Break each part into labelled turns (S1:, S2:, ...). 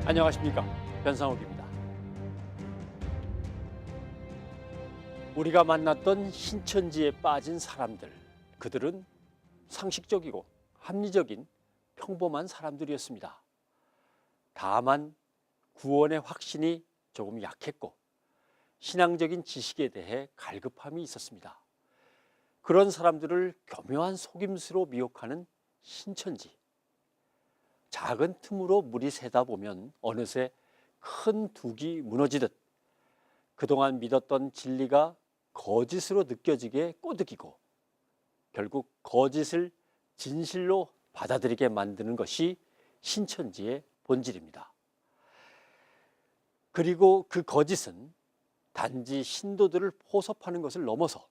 S1: 안녕하십니까, 변상욱입니다. 우리가 만났던 신천지에 빠진 사람들, 그들은 상식적이고 합리적인 평범한 사람들이었습니다. 다만 구원의 확신이 조금 약했고 신앙적인 지식에 대해 갈급함이 있었습니다. 그런 사람들을 교묘한 속임수로 미혹하는 신천지. 작은 틈으로 물이 새다 보면 어느새 큰 둑이 무너지듯 그동안 믿었던 진리가 거짓으로 느껴지게 꼬드기고 결국 거짓을 진실로 받아들이게 만드는 것이 신천지의 본질입니다. 그리고 그 거짓은 단지 신도들을 포섭하는 것을 넘어서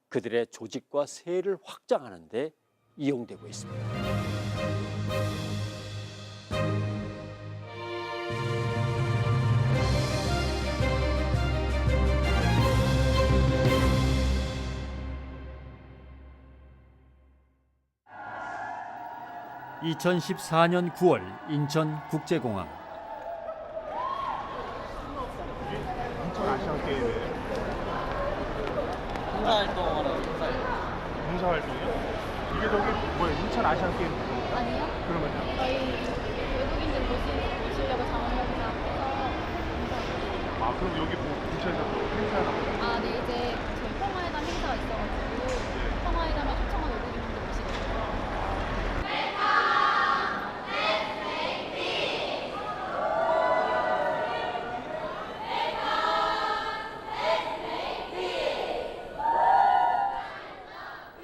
S1: 그들의 조직과 세를 확장하는 데 이용되고 있습니다. 2014년 9월 인천국제공항.
S2: 인천 아시안게임에
S3: 봉사활동하러
S2: 봉사활동이요? 이게 저기 뭐예요? 인천 아시안게임 부분인가?
S4: 아니요.
S2: 그러면요?
S4: 저희 외국인들 모시려고 장원영사 해서
S2: 아 그럼 여기 뭐 근처에서 또 행사하나 보다?
S4: 아, 네, 이제 저희 평화회담 행사가 있어가지고 평화회담에 초청한 외국인들 모시려고.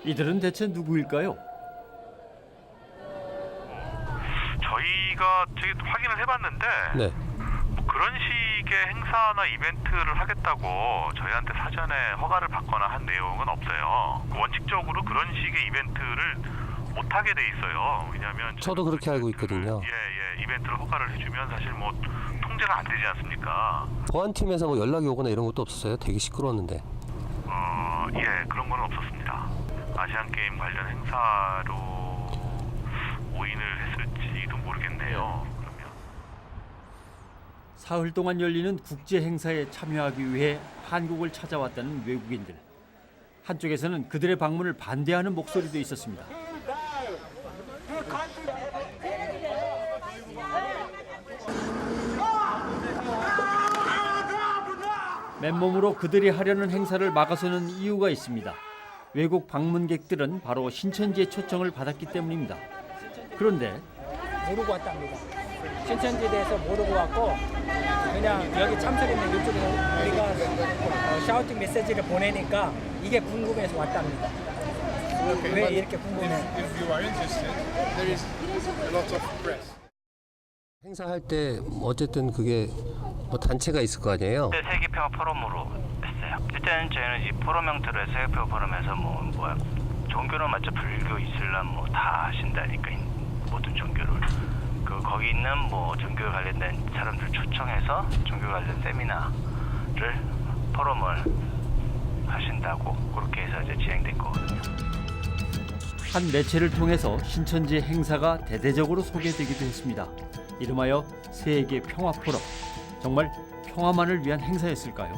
S1: 이들은 대체 누구일까요?
S5: 저희가 확인을 해봤는데
S3: 네.
S5: 뭐 그런 식의 행사나 이벤트를 하겠다고 저희한테 사전에 허가를 받거나 한 내용은 없어요. 원칙적으로 그런 식의 이벤트를 못하게 돼 있어요. 왜냐하면
S3: 저도 그렇게 알고 있거든요.
S5: 예, 이벤트를 허가를 해주면 사실 뭐 통제가 안 되지 않습니까?
S3: 보안팀에서 뭐 연락이 오거나 이런 것도 없었어요? 되게 시끄러웠는데.
S5: 예, 그런 건 없었습니다. 아시안 게임 관련 행사로 오인을 했을지도 모르겠네요. 그러면
S1: 사흘 동안 열리는 국제 행사에 참여하기 위해 한국을 찾아왔다는 외국인들. 한쪽에서는 그들의 방문을 반대하는 목소리도 있었습니다. 맨몸으로 그들이 하려는 행사를 막아서는 이유가 있습니다. 외국 방문객들은 바로 신천지의 초청을 받았기 때문입니다. 그런데
S6: 모르고 왔답니다. 신천지에 대해서 모르고 왔고 그냥 여기 참석했는 이쪽에 우리가 샤우팅 메시지를 보내니까 이게 궁금해서 왔답니다. 왜 이렇게 궁금해?
S3: 행사할 때 어쨌든 그게 뭐 단체가 있을 거 아니에요?
S7: 네, 세계평화 포럼으로 했어요. 일단 저희는 이 포럼 형태로 해서 세계평화 포럼에서 종교는 맞죠? 불교, 이슬람 뭐 다 하신다니까 모든 종교를 거기 있는 뭐 종교 관련된 사람들 초청해서 종교 관련 세미나를 포럼을 하신다고 그렇게 해서 이제 진행된 거거든요.
S1: 한 매체를 통해서 신천지 행사가 대대적으로 소개되기도 했습니다. 이름하여 세계 평화 포럼. 정말 평화만을 위한 행사였을까요?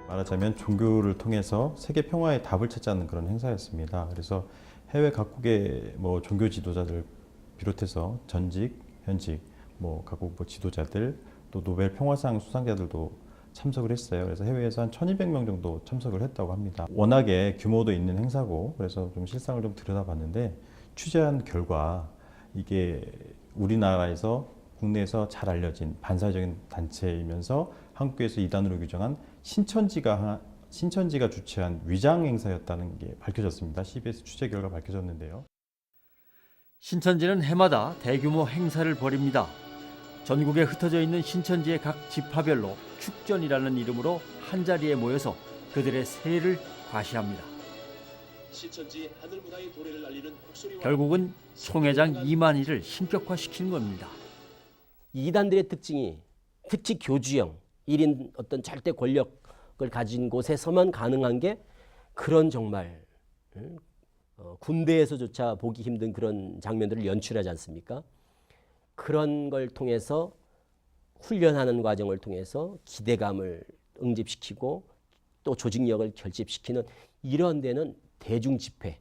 S8: 말하자면 종교를 통해서 세계 평화의 답을 찾자는 그런 행사였습니다. 그래서 해외 각국의 뭐 종교 지도자들 비롯해서 전직, 현직, 뭐 각국 뭐 지도자들 또 노벨 평화상 수상자들도 참석을 했어요. 그래서 해외에서 한 1,200명 정도 참석을 했다고 합니다. 워낙에 규모도 있는 행사고 그래서 좀 실상을 좀 들여다봤는데 취재한 결과 이게 우리나라에서 국내에서 잘 알려진 반사적인 단체이면서 한국에서 이단으로 규정한 신천지가 주최한 위장 행사였다는 게 밝혀졌습니다. CBS 취재 결과 밝혀졌는데요.
S1: 신천지는 해마다 대규모 행사를 벌입니다. 전국에 흩어져 있는 신천지의 각 지파별로 축전이라는 이름으로 한자리에 모여서 그들의 세를 과시합니다.
S9: 신천지 하늘문화의 도래를 알리는 목소리와
S1: 결국은 총회장 이만희를 신격화시키는 겁니다.
S10: 이단들의 특징이 특히 교주형, 1인 어떤 절대 권력을 가진 곳에서만 가능한 게 그런 정말 군대에서조차 보기 힘든 그런 장면들을 연출하지 않습니까? 그런 걸 통해서 훈련하는 과정을 통해서 기대감을 응집시키고 또 조직력을 결집시키는 이런 데는 대중 집회,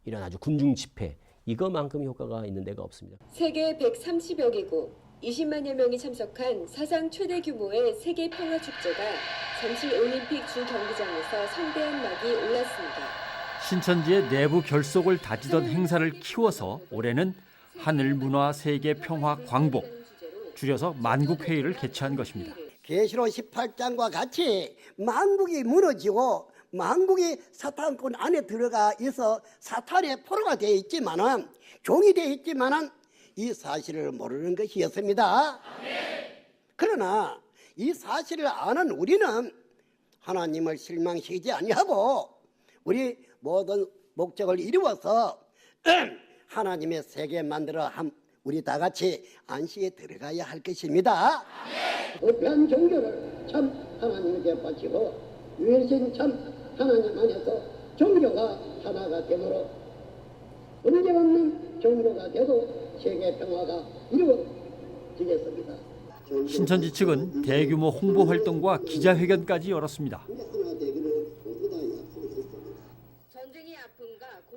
S10: 이런 아주 군중 집회, 이거만큼 효과가 있는 데가 없습니다.
S11: 세계 130여 개국 20만여 명이 참석한 사상 최대 규모의 세계 평화 축제가 잠실 올림픽 주 경기장에서 성대한 막이 올랐습니다.
S1: 신천지의 내부 결속을 다지던 행사를 키워서 올해는 하늘문화 세계 평화 광복, 줄여서 만국회의를 개최한 것입니다.
S12: 계시록 18장과 같이 만국이 무너지고 만국이 사탄권 안에 들어가 있어 사탄의 포로가 되어 있지만은 종이 되어 있지만은 이 사실을 모르는 것이었습니다. 그러나 이 사실을 아는 우리는 하나님을 실망시키지 아니하고 우리 모든 목적을 이루어서 하나님의 세계 만들어 우리 다 같이 안식에 들어가야 할 것입니다. 부패한 종교를 참 하나님께 바치고 유일신 참 하나님 안에서 종교가 하나가 되도록 문제없는 종교가 되고 세계 평화가 이루어지겠습니다.
S1: 신천지 측은 대규모 홍보 활동과 기자회견까지 열었습니다.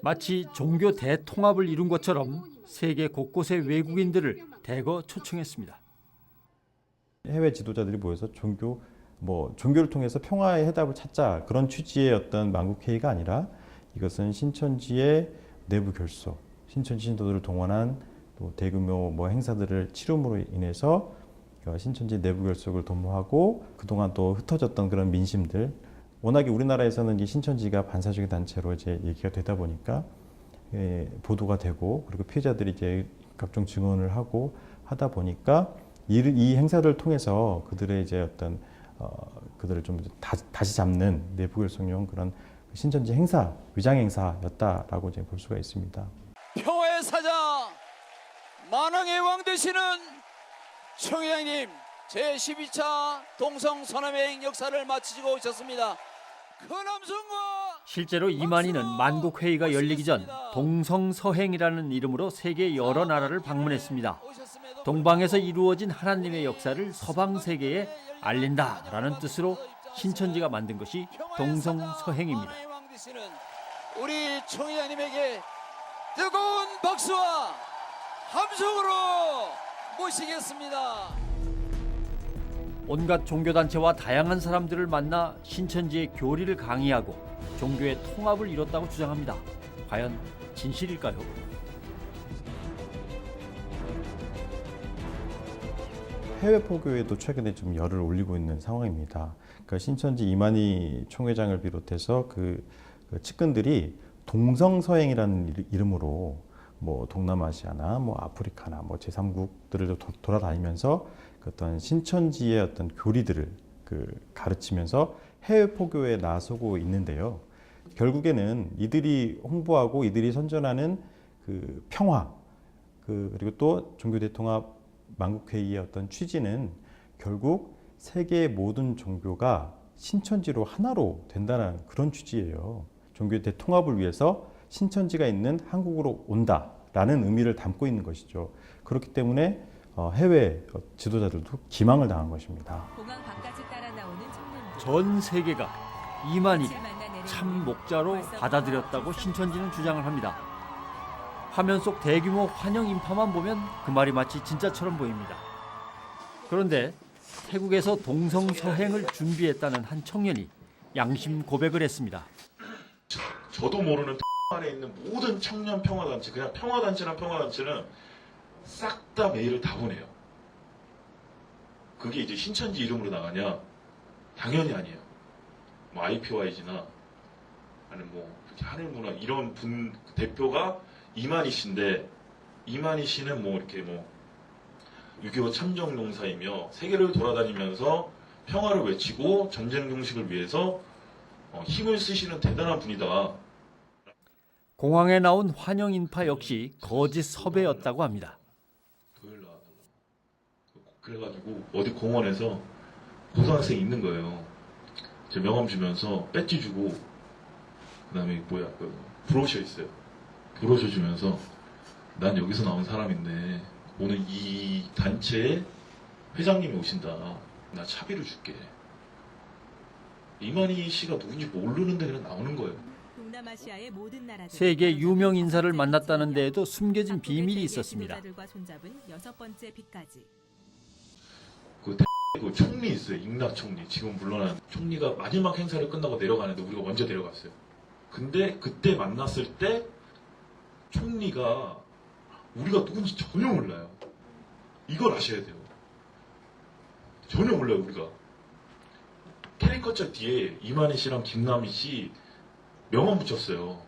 S1: 마치 종교 대통합을 이룬 것처럼 세계 곳곳의 외국인들을 대거 초청했습니다.
S8: 해외 지도자들이 모여서 종교를 통해서 평화의 해답을 찾자, 그런 취지의 어떤 만국회의가 아니라 이것은 신천지의 내부 결속, 신천지 신도들을 동원한 또 대규모 행사들을 치름으로 인해서 신천지 내부 결속을 도모하고 그동안 또 흩어졌던 그런 민심들, 워낙에 우리나라에서는 이 신천지가 반사적인 단체로 이제 얘기가 되다 보니까 보도가 되고 그리고 피해자들이 이제 각종 증언을 하고 하다 보니까 이 행사를 통해서 그들의 이제 어떤 그들을 좀 다시 잡는 내부 결속용 그런 신천지 행사, 위장 행사였다라고 이제 볼 수가 있습니다.
S13: 평화의 사자, 만왕의 왕 되시는 총회장님 제12차 동성선언행 역사를 마치고 오셨습니다.
S1: 실제로 이만희는 만국회의가 열리기 전 동성서행이라는 이름으로 세계 여러 나라를 방문했습니다. 동방에서 이루어진 하나님의 역사를 서방 세계에 알린다라는 뜻으로 신천지가 만든 것이 동성서행입니다.
S13: 우리 총회장님에게 뜨거운 박수와 함성으로 모시겠습니다.
S1: 온갖 종교단체와 다양한 사람들을 만나 신천지의 교리를 강의하고 종교의 통합을 이뤘다고 주장합니다. 과연 진실일까요?
S8: 해외 포교에도 최근에 좀 열을 올리고 있는 상황입니다. 그러니까 신천지 이만희 총회장을 비롯해서 그 측근들이 동성서행이라는 이름으로 동남아시아나 아프리카나 제3국들을 돌아다니면서 그 어떤 신천지의 어떤 교리들을 가르치면서 해외 포교에 나서고 있는데요. 결국에는 이들이 홍보하고 이들이 선전하는 그 평화 그리고 또 종교 대통합 만국회의의 어떤 취지는 결국 세계의 모든 종교가 신천지로 하나로 된다는 그런 취지예요. 종교 대통합을 위해서 신천지가 있는 한국으로 온다라는 의미를 담고 있는 것이죠. 그렇기 때문에 해외 지도자들도 기망을 당한 것입니다.
S1: 전 세계가 이만희를 참 목자로 받아들였다고 신천지는 주장을 합니다. 화면 속 대규모 환영 인파만 보면 그 말이 마치 진짜처럼 보입니다. 그런데 태국에서 동성서행을 준비했다는 한 청년이 양심 고백을 했습니다.
S14: 저도 모르는 안에 있는 모든 청년 평화단체, 그냥 평화단체는 싹 다 메일을 다 보내요. 그게 이제 신천지 이름으로 나가냐? 당연히 아니에요. IPYG나 아니면 이렇게 하늘문화 이런 분 대표가 이만희 씨인데 이만희 씨는 이렇게 6.25 참정용사이며 세계를 돌아다니면서 평화를 외치고 전쟁 종식을 위해서 힘을 쓰시는 대단한 분이다.
S1: 공항에 나온 환영 인파 역시 거짓 섭외였다고 합니다.
S14: 그래가지고 어디 공원에서 고등학생 있는 거예요. 제 명함 주면서 배지 주고 그다음에 브로셔 있어요. 브로셔 주면서 난 여기서 나온 사람인데 오늘 이 단체의 회장님이 오신다. 나 차비를 줄게. 이만희 씨가 누군지 모르는데 그냥 나오는 거예요.
S15: 동남아시아의 모든 나라들
S1: 세계 유명 인사를 만났다는 데에도 숨겨진 비밀이 있었습니다.
S15: 손잡은 6번째 빛까지.
S14: 그 총리 있어요. 임나 총리. 지금 물러난 총리가 마지막 행사를 끝나고 내려가는데 우리가 먼저 내려갔어요. 근데 그때 만났을 때 총리가 우리가 누군지 전혀 몰라요. 이걸 아셔야 돼요. 전혀 몰라요, 우리가. 캐리커처 뒤에 이만희 씨랑 김남희 씨 명함 붙였어요.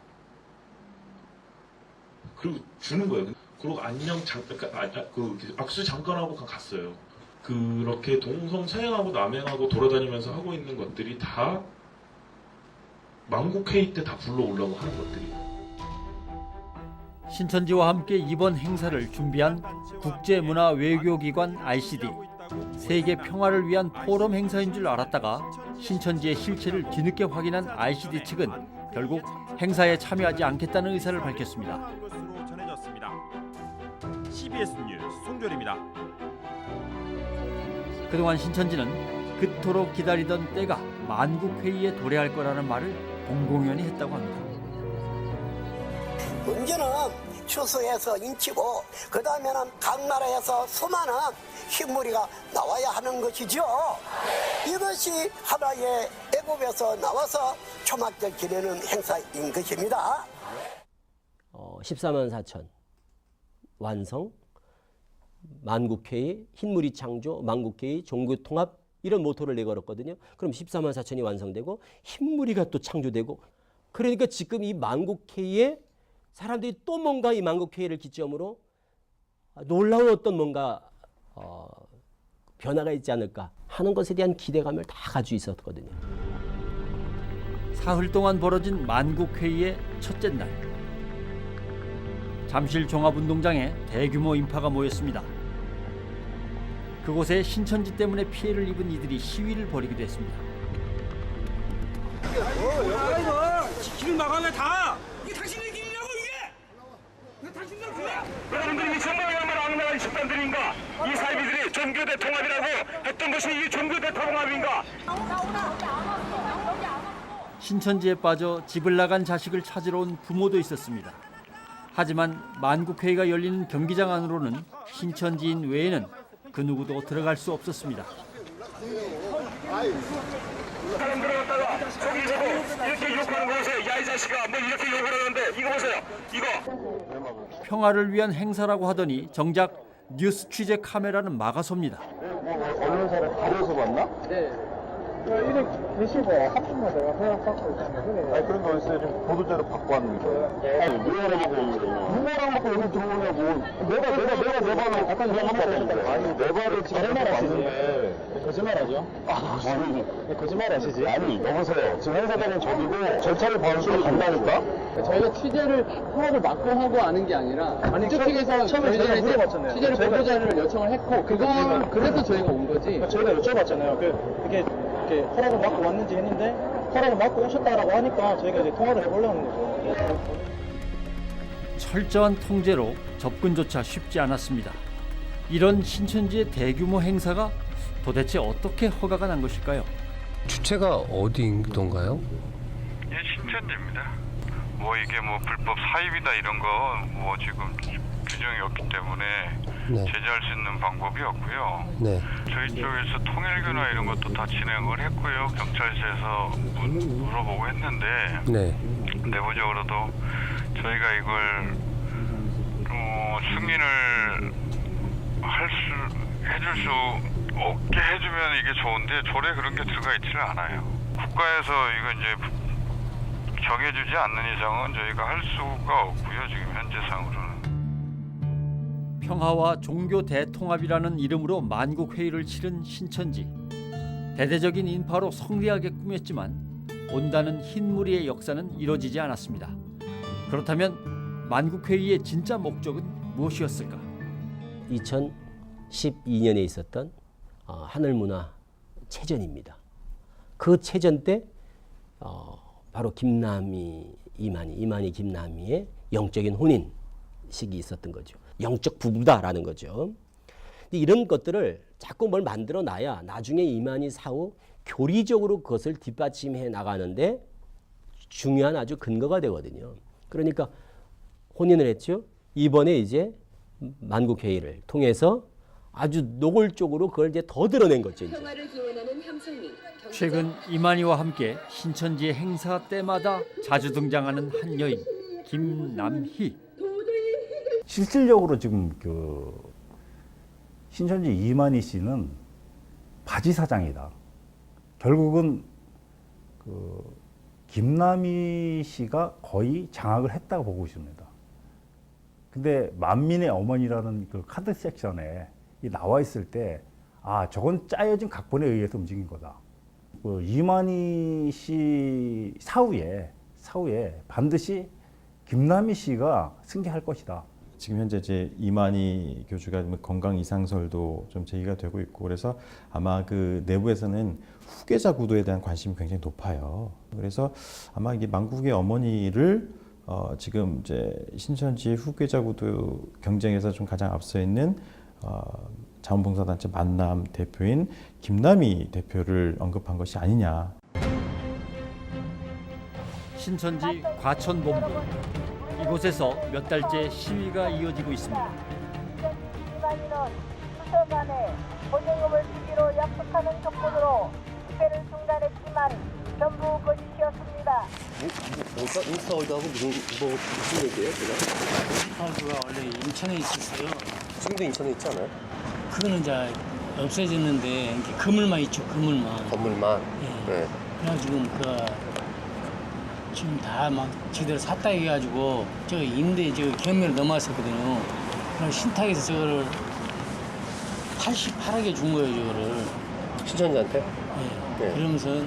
S14: 그리고 주는 거예요. 그리고 안녕 악수 잠깐 하고 갔어요. 그렇게 동성사행하고 남행하고 돌아다니면서 하고 있는 것들이 다 만국회의 때 다 불러오려고 하는 것들이에요.
S1: 신천지와 함께 이번 행사를 준비한 국제문화외교기관 ICD, 세계 평화를 위한 포럼 행사인 줄 알았다가 신천지의 실체를 뒤늦게 확인한 ICD 측은 결국 행사에 참여하지 않겠다는 의사를 밝혔습니다.
S16: CBS 뉴스 송별입니다.
S1: 그동안 신천지는 그토록 기다리던 때가 만국회의에 도래할 거라는 말을 공공연히 했다고 합니다.
S12: 문제는 추수해서 인치고 그 다음에는 각 나라에서 수많은 흰무리가 나와야 하는 것이죠. 이것이 하나의 애국에서 나와서 초막절 기리는 행사인 것입니다.
S10: 14만 4천 완성, 만국회의, 흰무리 창조, 만국회의, 종교통합 이런 모토를 내걸었거든요. 그럼 14만 4천이 완성되고 흰무리가 또 창조되고 그러니까 지금 이 만국회의에 사람들이 또 뭔가 이 만국회의를 기점으로 놀라운 어떤 뭔가 변화가 있지 않을까 하는 것에 대한 기대감을 다 가지고 있었거든요.
S1: 사흘 동안 벌어진 만국회의의 첫째 날. 잠실 종합운동장에 대규모 인파가 모였습니다. 그곳에 신천지 때문에 피해를 입은 이들이 시위를 벌이기도 했습니다.
S17: 지키는 나가네 다! 이게 당신의 길이라고 이게! 당신들 그래!
S18: 여러분들이 정말야말로 악랄한 집단들인가? 이 사이비들이 종교대 통합이라고 했던 것이 이 종교대 통합인가?
S1: 신천지에 빠져 집을 나간 자식을 찾으러 온 부모도 있었습니다. 하지만 만국회의가 열리는 경기장 안으로는 신천지인 외에는 그 누구도 들어갈 수 없었습니다.
S18: 사람 들어갔다가 거기서도 이렇게 욕하는 거 보세요. 야 이 자식아 뭐 이렇게 욕을 하는데 이거 보세요. 이거.
S1: 평화를 위한 행사라고 하더니 정작 뉴스 취재 카메라는 막아섭니다.
S19: 언론사를 가려서 봤나? 네. 이렇게 계시고 하품만 내가 허락받고 있다면 아니 그런 거 있어요. 지금 보도자료 받고 왔는데 아니 누구랑 받고 있는데 누구랑 받고 여기 들어오냐고 내가 갖다 놓았는데 아니 내 발을 지금 거짓말 하시지 거짓말하죠? 아니 거짓말 하시지? 아니 여보세요 지금 행사장은 저기고 절차를 밟으시고 간다니까?
S20: 저희가 취재를 통합을 막고 하고 하는 게 아니라 아니 쪽에서 저희들이 물어봤잖아요. 취재를 보도자료를 요청을 했고 그래서 저희가 온 거지.
S19: 저희가 여쭤봤잖아요. 이게 허락을 받고 왔는지 했는데 허락을 받고 오셨다라고 하니까 저희가 이제 통화를 해보려는 거죠.
S1: 철저한 통제로 접근조차 쉽지 않았습니다. 이런 신천지의 대규모 행사가 도대체 어떻게 허가가 난 것일까요?
S3: 주체가 어디인가요?
S5: 예, 신천지입니다. 뭐 이게 뭐 불법 사입이다 이런 거 뭐 지금 규정이 없기 때문에 제재할 수 있는 방법이 없고요.
S3: 네.
S5: 저희 쪽에서 통일교나 이런 것도 다 진행을 했고요. 경찰서에서 물어보고 했는데 내부적으로도 저희가 이걸 승인을 해줄 수 없게 해주면 이게 좋은데 조례 그런 게 들어가 있지는 않아요. 국가에서 이거 이제 정해주지 않는 이상은 저희가 할 수가 없고요. 지금 현재상으로는.
S1: 평화와 종교 대통합이라는 이름으로 만국회의를 치른 신천지. 대대적인 인파로 성대하게 꾸몄지만 온다는 흰무리의 역사는 이뤄지지 않았습니다. 그렇다면 만국회의의 진짜 목적은 무엇이었을까?
S10: 2012년에 있었던 하늘문화 체전입니다. 그 체전 때 바로 김남희, 이만희 김남희의 영적인 혼인식이 있었던 거죠. 영적 부부다라는 거죠. 근데 이런 것들을 자꾸 뭘 만들어 놔야 나중에 이만희 사후 교리적으로 그것을 뒷받침해 나가는데 중요한 아주 근거가 되거든요. 그러니까 혼인을 했죠. 이번에 이제 만국회의를 통해서 아주 노골적으로 그걸 이제 더 드러낸 거죠. 이제.
S11: 평화를 기원하는 함성미.
S1: 최근 이만희와 함께 신천지의 행사 때마다 자주 등장하는 한 여인 김남희.
S21: 실질적으로 지금 그 신천지 이만희 씨는 바지 사장이다. 결국은 그 김남희 씨가 거의 장악을 했다고 보고 있습니다. 근데 만민의 어머니라는 그 카드 섹션에 나와 있을 때, 아, 저건 짜여진 각본에 의해서 움직인 거다. 그 이만희 씨 사후에 반드시 김남희 씨가 승계할 것이다.
S8: 지금 현재 이제 이만희 교주가 건강 이상설도 좀 제기가 되고 있고, 그래서 아마 그 내부에서는 후계자 구도에 대한 관심이 굉장히 높아요. 그래서 아마 이게 만국의 어머니를 지금 이제 신천지 후계자 구도 경쟁에서 좀 가장 앞서 있는 자원봉사단체 만남 대표인 김남희 대표를 언급한 것이 아니냐.
S1: 신천지 과천본부. 이곳에서 몇 달째 시위가 이어지고 있습니다.
S22: 이만희는 수셔간에 보증금을 주기로 약속하는 조건으로 집회를 중단했지만 전부 거짓이었습니다.
S3: 인스타월드하고 무슨 얘기예요, 그냥?
S23: 그가 원래 인천에 있었어요.
S3: 지금도 인천에 있지 않아요?
S23: 그거는 이제 없어졌는데 이렇게 그물만 있죠, 그물만.
S3: 건물만.
S23: 예.
S3: 네.
S23: 그래가지고 지금 다 막 지들 샀다 해가지고 저 임대 저 경매를 넘어왔었거든요. 그럼 신탁에서 저거를 88억에 준 거예요, 저거를.
S3: 신천지한테?
S23: 예.
S3: 네.
S23: 그러면서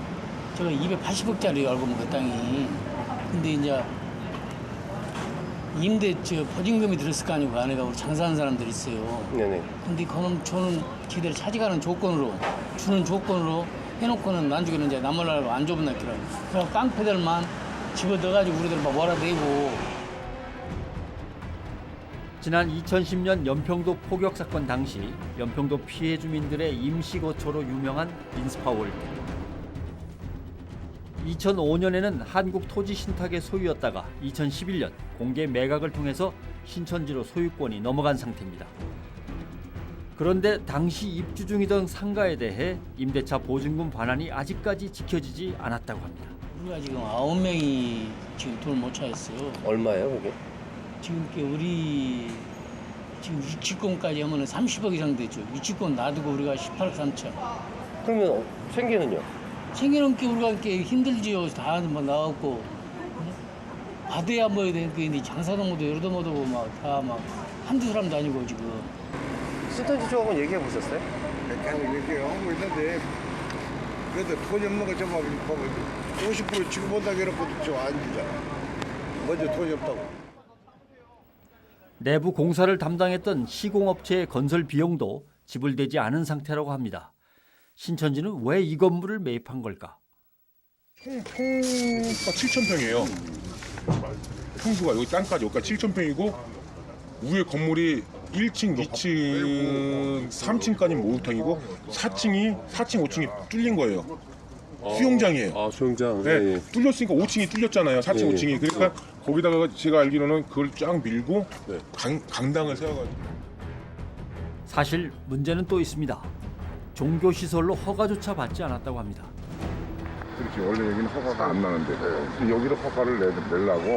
S23: 저거 280억짜리 알고 보면 그 땅이. 근데 이제 임대 저 보증금이 들었을 거 아니고 그 안에가 우리 장사하는 사람들이 있어요.
S3: 네네.
S23: 근데 그놈 저는 지들 차지가는 조건으로 주는 조건으로 해놓고는 나중에는 이제 남몰라고 안 좁은 놨더라고. 그래서 깡패들만 집어넣어가지고 우리들 막 몰아내고.
S1: 지난 2010년 연평도 포격 사건 당시 연평도 피해 주민들의 임시거처로 유명한 린스파월드. 2005년에는 한국토지신탁의 소유였다가 2011년 공개 매각을 통해서 신천지로 소유권이 넘어간 상태입니다. 그런데 당시 입주 중이던 상가에 대해 임대차 보증금 반환이 아직까지 지켜지지 않았다고 합니다.
S23: 우리가 지금 9명이 지금 돈을 못 차였어요.
S3: 얼마예요, 그게?
S23: 지금 우리 지금 유치권까지 하면 30억 이상 되죠. 유치권 놔두고 우리가 18억 3천.
S3: 그러면 생계는요?
S23: 생계는 게 우리가 이렇게 힘들지요. 다 뭐 나왔고 받아야 뭐 되는데 장사도 못하고 여러도 못하고 막 다 막 한두 사람도 아니고 지금.
S3: 신천지 쪽하고 얘기해 보셨어요?
S24: 계속 얘기하고 있는데 그래도 돈이 없는 거 좀 50% 지급한다고 해놓고도 좀 아니잖아. 먼저 돈이 없다고.
S1: 내부 공사를 담당했던 시공업체의 건설 비용도 지불되지 않은 상태라고 합니다. 신천지는 왜 이 건물을 매입한 걸까?
S2: 평수가 7,000평이에요. 평수가 여기 땅까지 여기까지 7,000평이고 위에 건물이 1층, 2층, 3층까지 목욕탕이고 4층, 5층이 뚫린 거예요. 수영장이에요.
S25: 아, 수영장.
S2: 네,
S25: 예, 예.
S2: 뚫렸으니까 5층이 뚫렸잖아요. 4층,
S25: 예, 예.
S2: 5층이. 그러니까 거기다가 제가 알기로는 그걸 쫙 밀고
S25: 네.
S2: 강당을 세워가지고.
S1: 사실 문제는 또 있습니다. 종교시설로 허가조차 받지 않았다고 합니다.
S26: 그렇지. 원래 여기는 허가가 안 나는데 여기로 허가를 내려고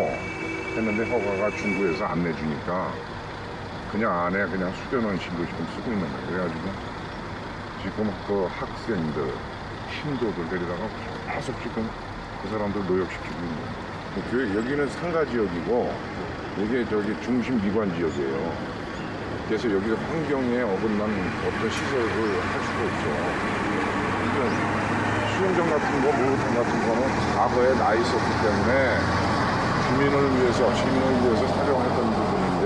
S26: 했는데 허가가 중구에서 안 내주니까 그냥 안에 그냥 숙여놓은 신도 지금 쓰고 있는 거예요. 그래가지고 지금 그 학생들, 신도들 데리다가 계속 지금 그 사람들 노역시키고 있는 거예요. 여기는 상가 지역이고 이게 저기 중심 미관 지역이에요. 그래서 여기서 환경에 어긋난 어떤 시설을 할 수가 없죠. 그러니까 수영장 같은 거, 목욕탕 같은 거는 과거에 나 있었기 때문에 주민을 위해서, 시민을 위해서 사용했던 부분인데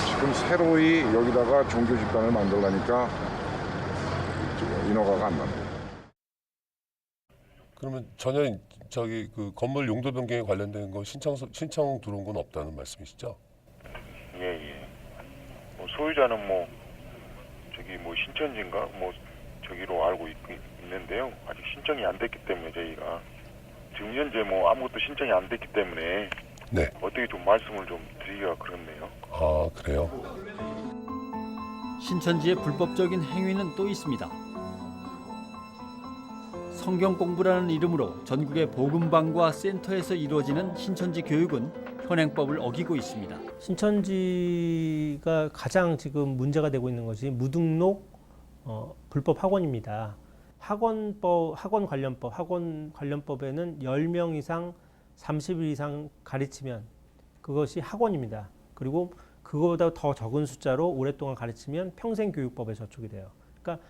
S26: 지금 새로이 여기다가 종교 집단을 만들려니까 인허가가 안 납니다.
S25: 그러면 전혀 저기 그 건물 용도 변경에 관련된 거 신청 들어온 건 없다는 말씀이시죠?
S26: 예.
S4: 소유자는 뭐 신천지인가 저기로 알고 있는데요. 아직 신청이 안 됐기 때문에 저희가 지금 현재 아무것도 신청이 안 됐기 때문에
S25: 네.
S4: 어떻게 좀 말씀을 좀 드리기가 그렇네요.
S25: 아, 그래요?
S1: 신천지의 불법적인 행위는 또 있습니다. 성경 공부라는 이름으로 전국의 복음방과 센터에서 이루어지는 신천지 교육은 현행법을 어기고 있습니다.
S6: 신천지가 가장 지금 문제가 되고 있는 것이 무등록 불법 학원입니다. 학원 관련법에는 10명 이상 30일 이상 가르치면 그것이 학원입니다. 그리고 그거보다 더 적은 숫자로 오랫동안 가르치면 평생교육법에 저촉이 돼요. 그러니까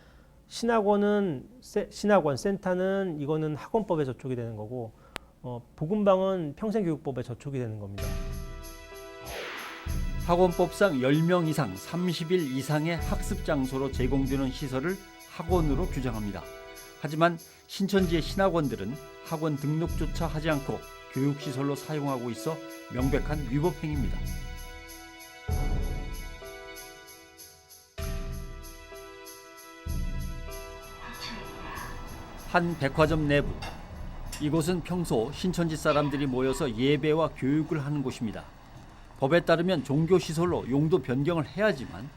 S6: 신학원, 센터는 이거는 학원법에 저촉이 되는 거고 복음방은 평생교육법에 저촉이 되는 겁니다.
S1: 학원법상 10명 이상 30일 이상의 학습 장소로 제공되는 시설을 학원으로 규정합니다. 하지만 신천지의 신학원들은 학원 등록조차 하지 않고 교육시설로 사용하고 있어 명백한 위법 행위입니다. 한 백화점 내부. 이곳은 평소 신천지 사람들이 모여서 예배와 교육을 하는 곳입니다. 법에 따르면 종교시설로 용도 변경을 해야지만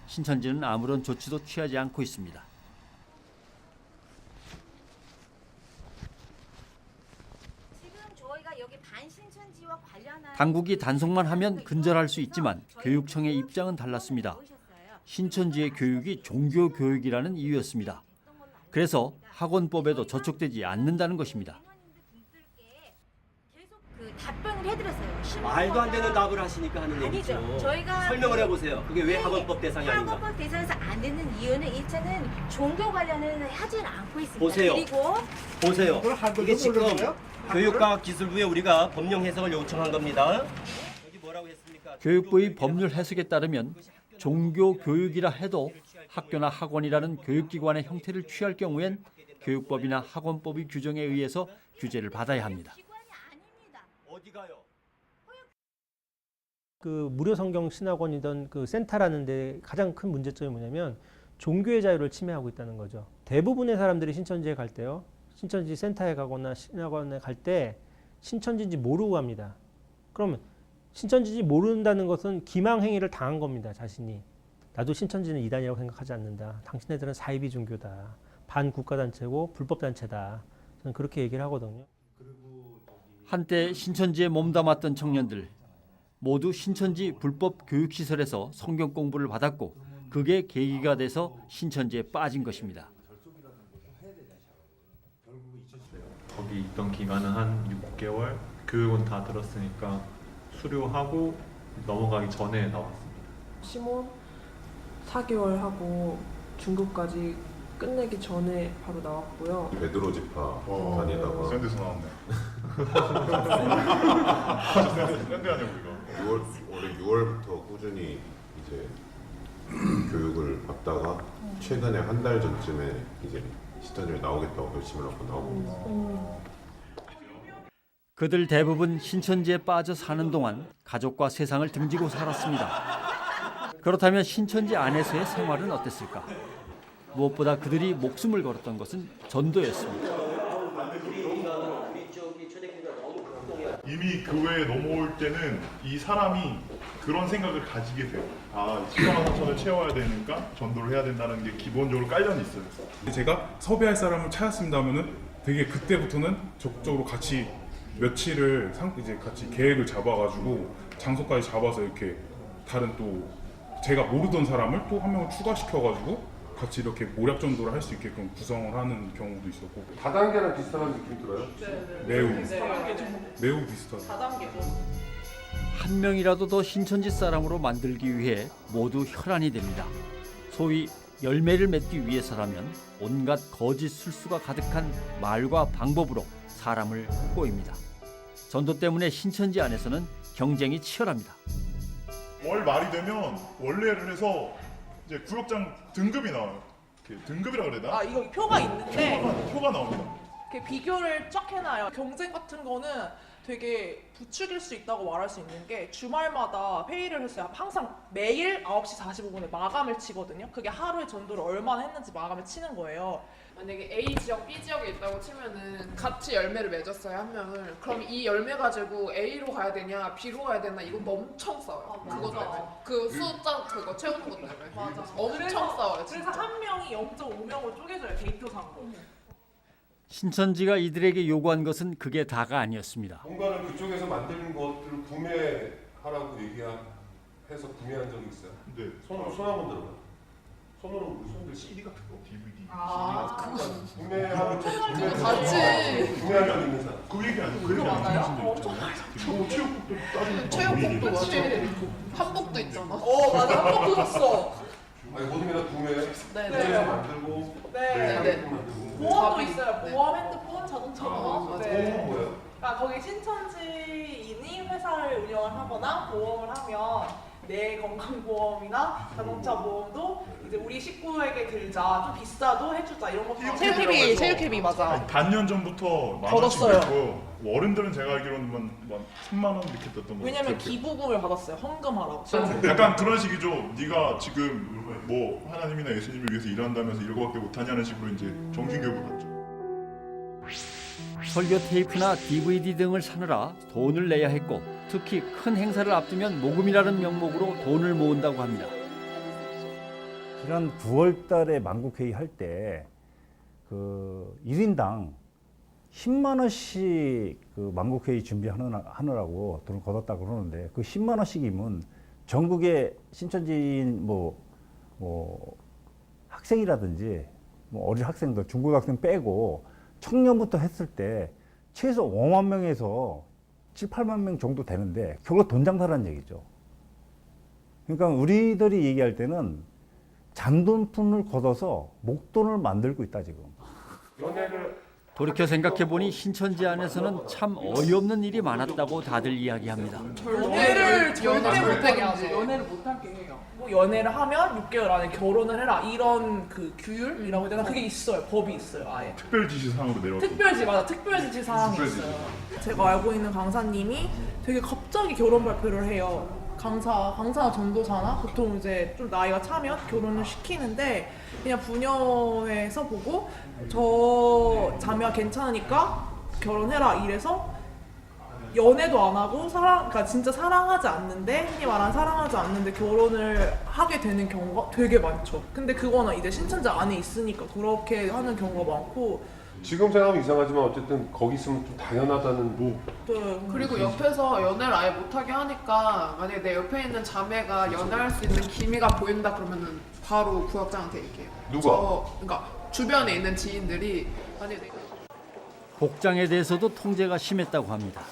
S1: 신천지는 아무런 조치도 취하지 않고 있습니다. 당국이 단속만 하면 근절할 수 있지만 교육청의 입장은 달랐습니다. 신천지의 교육이 종교교육이라는 이유였습니다. 그래서 학원법에도 저촉되지 않는다는 것입니다.
S10: 답변을 해드렸어요. 말도 안 되는 답을 하시니까 하는 얘기죠.
S7: 아니죠. 저희가
S10: 설명을 해보세요. 그게 왜 학원법 대상이 아닌가?
S7: 학원법 대상에서 안 되는 이유는 일차는 종교 관련은 하지를 않고 있습니다.
S10: 보세요.
S7: 그리고
S10: 보세요. 이게 지금 교육과학기술부에 우리가 법령 해석을 요청한 겁니다. 여기 뭐라고 했습니까?
S1: 교육부의 법률 해석에 따르면 종교교육이라 해도 학교나 학원이라는 교육기관의 형태를 취할 경우엔 교육법이나 학원법의 규정에 의해서 규제를 받아야 합니다.
S6: 그 무료 성경 신학원이던 그 센터라는 데 가장 큰 문제점이 뭐냐면 종교의 자유를 침해하고 있다는 거죠. 대부분의 사람들이 신천지에 갈 때요. 신천지 센터에 가거나 신학원에 갈 때 신천지인지 모르고 갑니다. 그러면 신천지인지 모른다는 것은 기망행위를 당한 겁니다. 자신이. 나도 신천지는 이단이라고 생각하지 않는다. 당신네들은 사이비 종교다. 반국가단체고 불법단체다. 저는 그렇게 얘기를 하거든요.
S1: 한때 신천지에 몸담았던 청년들 모두 신천지 불법 교육시설에서 성경 공부를 받았고 그게 계기가 돼서 신천지에 빠진 것입니다.
S9: 거기 있던 기간은 한 6개월, 교육은 다 들었으니까 수료하고 넘어가기 전에 나왔습니다.
S13: 시몬 4개월 하고 중급까지 끝내기 전에 바로 나왔고요.
S15: 베드로 지파 다니다가
S2: 센 데서 나왔네. 센데 아니고 이거.
S15: 올해 6월부터 꾸준히 이제 교육을 받다가 최근에 한 달 전쯤에 이제 신천지에 나오겠다고 결심을 하고 나오고
S1: 그들 대부분 신천지에 빠져 사는 동안 가족과 세상을 등지고 살았습니다. 그렇다면 신천지 안에서의 생활은 어땠을까? 무엇보다 그들이 목숨을 걸었던 것은 전도였습니다.
S2: 이미 교회에 넘어올 때는 이 사람이 그런 생각을 가지게 돼요. 아, 10만 4천을 채워야 되니까 전도를 해야 된다는 게 기본적으로 깔려 있어요.
S27: 제가 섭외할 사람을 찾았습니다 하면은 되게 그때부터는 적극적으로 같이 며칠을 이제 같이 계획을 잡아가지고 장소까지 잡아서 이렇게 다른 또 제가 모르던 사람을 또 한 명을 추가시켜가지고 같이 이렇게 모략 전도를 할 수 있게끔 구성을 하는 경우도 있었고.
S15: 다단계랑 비슷한 느낌 들어요?
S27: 매우 비슷하죠.
S1: 한 명이라도 더 신천지 사람으로 만들기 위해 모두 혈안이 됩니다. 소위 열매를 맺기 위해서라면 온갖 거짓 술수가 가득한 말과 방법으로 사람을 꼬입니다. 전도 때문에 신천지 안에서는 경쟁이 치열합니다.
S2: 월 말이 되면 원래를 해서 이제 구역장 등급이 나와요. 등급이라 그래야 되나?
S28: 아, 이거 표가 있는데
S2: 표가 나옵니다.
S28: 비교를 쫙 해놔요. 경쟁 같은 거는
S13: 되게 부추길 수 있다고 말할 수 있는 게 주말마다 회의를 했어요. 항상 매일 9시 45분에 마감을 치거든요. 그게 하루에 전도를 얼마나 했는지 마감을 치는 거예요.
S12: 만약에 A 지역, B 지역에 있다고 치면은 같이 열매를 맺었어요, 한 명을. 그럼 이 열매 가지고 A로 가야 되냐, B로 가야 되나 이것도 엄청 싸워요. 그것 때문에. 그 숫자 그거 채우는 것 때문에. 엄청 싸워요, 진짜.
S13: 그래서 한 명이 0.5명으로 쪼개져요, 데이터상으로.
S1: 신천지가 이들에게 요구한 것은 그게 다가 아니었습니다.
S25: 뭔가를 그쪽에서 만드는 것들을 구매하라고 얘기해서 구매한 적이 있어요?
S2: 네.
S25: 손 한번 들어봐요. 손으로 우리 손들
S2: CD 같은 거, DVD.
S25: 구매하는
S12: 같이.
S25: 구매한 적 있는 사람.
S2: 그 얘기 아니고 그 얘기 아니고 뭐 체육복도 따지는
S12: 체육복도 맞죠. 한복도 있잖아.
S13: 맞아. 한복도 샀어.
S25: 아니 모든 게 다 구매해.
S12: 네.
S25: 구매해서 만들고.
S13: 네.
S25: 만들고.
S13: 보험도 있어요. 보험, 핸드폰, 자동차 보험.
S25: 보험은 뭐예요?
S13: 그러니까 거기 신천지인이 회사를 운영을 하거나 보험을 하면 내 건강보험이나 자동차 보험도 이제 우리 식구에게 들자, 좀 비싸도 해주자 이런 거. 체육회비 맞아.
S2: 반년 전부터
S13: 걷었어요.
S2: 있고 어른들은 제가 알기로는 만 3만 원 이렇게 떴던 거.
S13: 왜냐면 기부금을 받았어요. 헌금하라고.
S2: 약간 그런 식이죠. 네가 지금 뭐 하나님이나 예수님을 위해서 일한다면서 이거밖에 못하냐는 식으로 이제 정신교육을 받죠.
S1: 설교 테이프나 DVD 등을 사느라 돈을 내야 했고 특히 큰 행사를 앞두면 모금이라는 명목으로 돈을 모은다고 합니다.
S21: 지난 9월 달에 만국회의 할 때 그 1인당 10만 원씩 그 만국회의 준비하느라고 돈을 걷었다 그러는데 그 10만 원씩이면 전국의 신천지인 뭐 학생이라든지 뭐 어린 학생들, 중고등학생 빼고 청년부터 했을 때 최소 5만 명에서 7, 8만 명 정도 되는데 결국 돈 장사라는 얘기죠. 그러니까 우리들이 얘기할 때는 잔돈푼을 걷어서 목돈을 만들고 있다 지금.
S1: 돌이켜 생각해보니 신천지 안에서는 참 어이없는 일이 많았다고 다들 이야기합니다.
S13: 연애를 절대 못하게 하죠. 연애를 못하게 해요. 뭐 연애를 하면 6개월 안에 결혼을 해라 이런 그 규율이라고 해야 되나? 그게 있어요. 법이 있어요. 아예.
S2: 특별지시사항으로 내려왔죠.
S13: 특별지시사항이 있어요. 제가 알고 있는 강사님이 되게 갑자기 결혼 발표를 해요. 강사나 전도사나 보통 이제 좀 나이가 차면 결혼을 시키는데 그냥 부녀회에서 보고 저 자매가 괜찮으니까 결혼해라 이래서 연애도 안 하고 그러니까 진짜 사랑하지 않는데 흔히 말하는 사랑하지 않는데 결혼을 하게 되는 경우가 되게 많죠. 근데 그거는 이제 신천지 안에 있으니까 그렇게 하는 경우가 많고.
S25: 지금 생각하면 이상하지만 어쨌든 거기 있으면 좀 당연하다는
S13: 네.
S12: 그리고 옆에서 연애를 아예 못하게 하니까 만약에 내 옆에 있는 자매가 연애할 수 있는 기미가 보인다 그러면은 바로 구역장한테 얘기해요.
S25: 누가?
S12: 그러니까 주변에 있는 지인들이 만약에
S1: 복장에 대해서도 통제가 심했다고 합니다.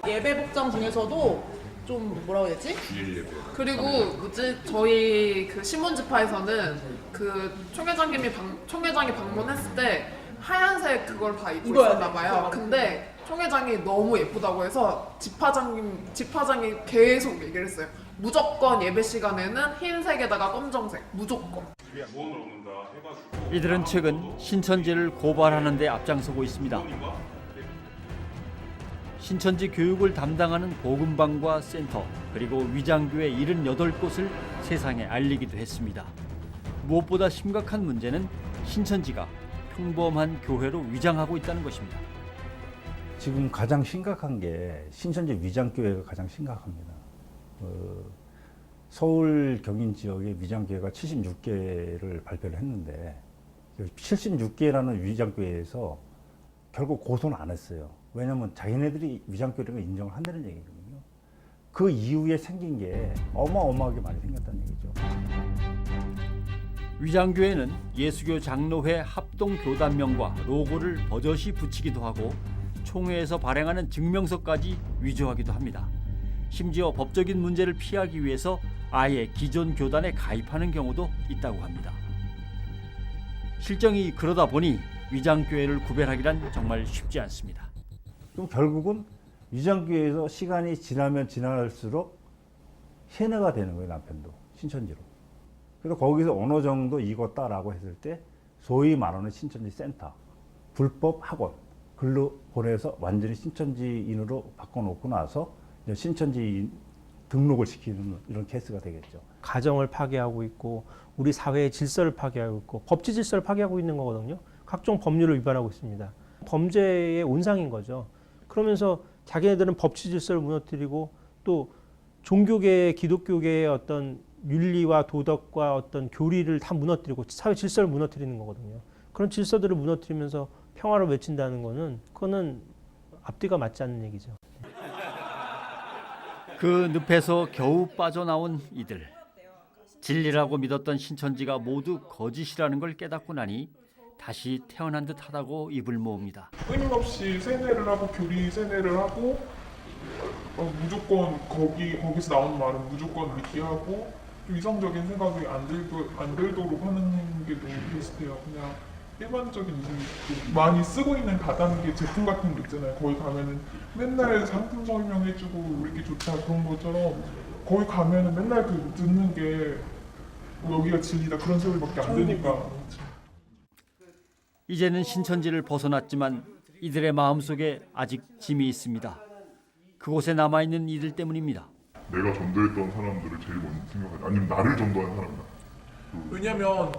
S13: 예배 복장 중에서도 좀 뭐라고 해야 되지?
S12: 그리고 저희 그 신문지파에서는 그 총회장이 방문했을 때 하얀색 그걸 다 입고 있었나 봐요. 근데 총회장이 너무 예쁘다고 해서 집화장이 계속 얘기를 했어요. 무조건 예배 시간에는 흰색에다가 검정색 무조건.
S1: 이들은 최근 신천지를 고발하는 데 앞장서고 있습니다. 신천지 교육을 담당하는 복음방과 센터 그리고 위장교회 78곳을 세상에 알리기도 했습니다. 무엇보다 심각한 문제는 신천지가 평범한 교회로 위장하고 있다는 것입니다.
S21: 지금 가장 심각한 게 신천지 위장교회가 가장 심각합니다. 서울 경인 지역의 위장교회가 76개를 발표를 했는데 76개라는 위장교회에서 결국 고소는 안 했어요. 왜냐하면 자기네들이 위장교회를 인정을 한다는 얘기거든요. 그 이후에 생긴 게 어마어마하게 많이 생겼다는 얘기죠.
S1: 위장교회는 예수교 장로회 합동교단명과 로고를 버젓이 붙이기도 하고 총회에서 발행하는 증명서까지 위조하기도 합니다. 심지어 법적인 문제를 피하기 위해서 아예 기존 교단에 가입하는 경우도 있다고 합니다. 실정이 그러다 보니 위장교회를 구별하기란 정말 쉽지 않습니다.
S21: 그럼 결국은 위장교회에서 시간이 지나면 지날수록 세뇌가 되는 거예요, 남편도 신천지로. 그래서 거기서 어느 정도 익었다라고 했을 때 소위 말하는 신천지 센터, 불법 학원 글로 보내서 완전히 신천지인으로 바꿔놓고 나서 이제 신천지인 등록을 시키는 이런 케이스가 되겠죠.
S6: 가정을 파괴하고 있고 우리 사회의 질서를 파괴하고 있고 법치 질서를 파괴하고 있는 거거든요. 각종 법률을 위반하고 있습니다. 범죄의 온상인 거죠. 그러면서 자기네들은 법치 질서를 무너뜨리고 또 종교계의 기독교계의 어떤 윤리와 도덕과 어떤 교리를 다 무너뜨리고 사회 질서를 무너뜨리는 거거든요. 그런 질서들을 무너뜨리면서 평화를 외친다는 거는 그거는 앞뒤가 맞지 않는 얘기죠.
S1: 그 늪에서 겨우 빠져나온 이들. 진리라고 믿었던 신천지가 모두 거짓이라는 걸 깨닫고 나니 다시 태어난 듯하다고 입을 모읍니다.
S27: 끊임없이 세뇌를 하고 교리 세뇌를 하고 무조건 거기서 나오는 말은 무조건 믿기하고 좀 이성적인 생각이 안 들도록 하는 게 너무 비슷해요. 그냥 일반적인 많이 쓰고 있는 다단계 제품 같은 거 있잖아요. 거기 가면은 맨날 상품 설명해주고 이렇게 좋다 그런 것처럼 거기 가면은 맨날 그 듣는 게 여기가 진리다 그런 소리밖에 안 되니까.
S1: 이제는 신천지를 벗어났지만 이들의 마음속에 아직 짐이 있습니다. 그곳에 남아있는 이들 때문입니다.
S2: 내가 전도했던 사람들을 제일 먼저 생각하지. 아니면 나를 전도한 사람이다.
S5: 왜냐면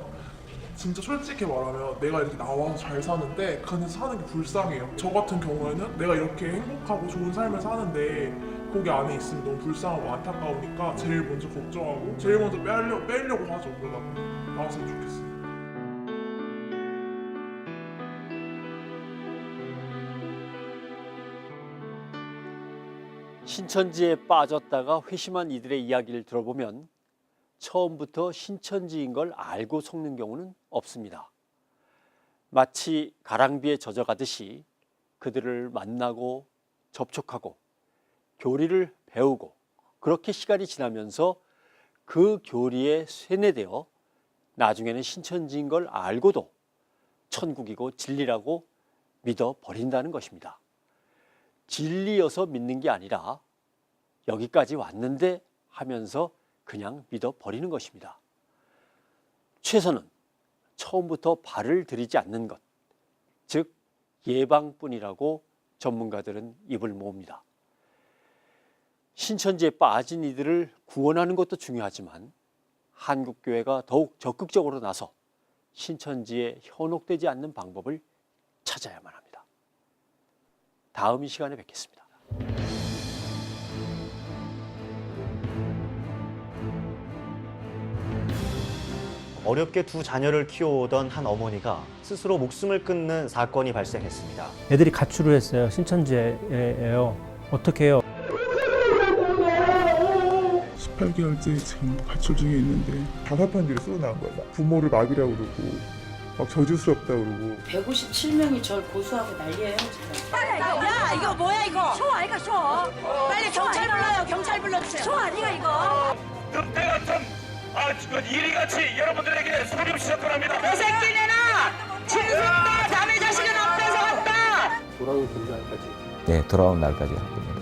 S5: 진짜 솔직히 말하면 내가 이렇게 나와서 잘 사는데 그냥 사는 게 불쌍해요. 저 같은 경우에는 내가 이렇게 행복하고 좋은 삶을 사는데 거기 안에 있으면 너무 불쌍하고 안타까우니까 제일 먼저 걱정하고 제일 먼저 빼려고 하죠. 그러다 나왔으면 좋겠어요.
S1: 신천지에 빠졌다가 회심한 이들의 이야기를 들어보면 처음부터 신천지인 걸 알고 속는 경우는 없습니다. 마치 가랑비에 젖어가듯이 그들을 만나고 접촉하고 교리를 배우고 그렇게 시간이 지나면서 그 교리에 세뇌되어 나중에는 신천지인 걸 알고도 천국이고 진리라고 믿어버린다는 것입니다. 진리여서 믿는 게 아니라 여기까지 왔는데 하면서 그냥 믿어버리는 것입니다. 최선은 처음부터 발을 들이지 않는 것, 즉 예방뿐이라고 전문가들은 입을 모읍니다. 신천지에 빠진 이들을 구원하는 것도 중요하지만 한국교회가 더욱 적극적으로 나서 신천지에 현혹되지 않는 방법을 찾아야만 합니다. 다음 이 시간에 뵙겠습니다.
S14: 어렵게 두 자녀를 키워오던 한 어머니가 스스로 목숨을 끊는 사건이 발생했습니다.
S6: 애들이 가출을 했어요. 신천지예요. 어떻게 해요?
S27: 18개월째 지금 가출 중에 있는데 자살편지를 쓰고 나온 거야. 부모를 마비라고 그러고 막 저주스럽다고 그러고
S16: 157명이 절 고소하고 난리예요 지금.
S22: 야 이거 뭐야 이거? 쇼 아이가 쇼. 빨리 경찰 불러요. 경찰 불러주세요. 쇼 아니가 이거?
S17: 늑대 같은 지금 이리같이 여러분들에게 소리를 시작합니다.
S22: 이 새끼 내놔. 짐승도 남의 자식은 안 뺏어갔다.
S3: 돌아오는 날까지.
S18: 네, 돌아온 날까지 할 겁니다.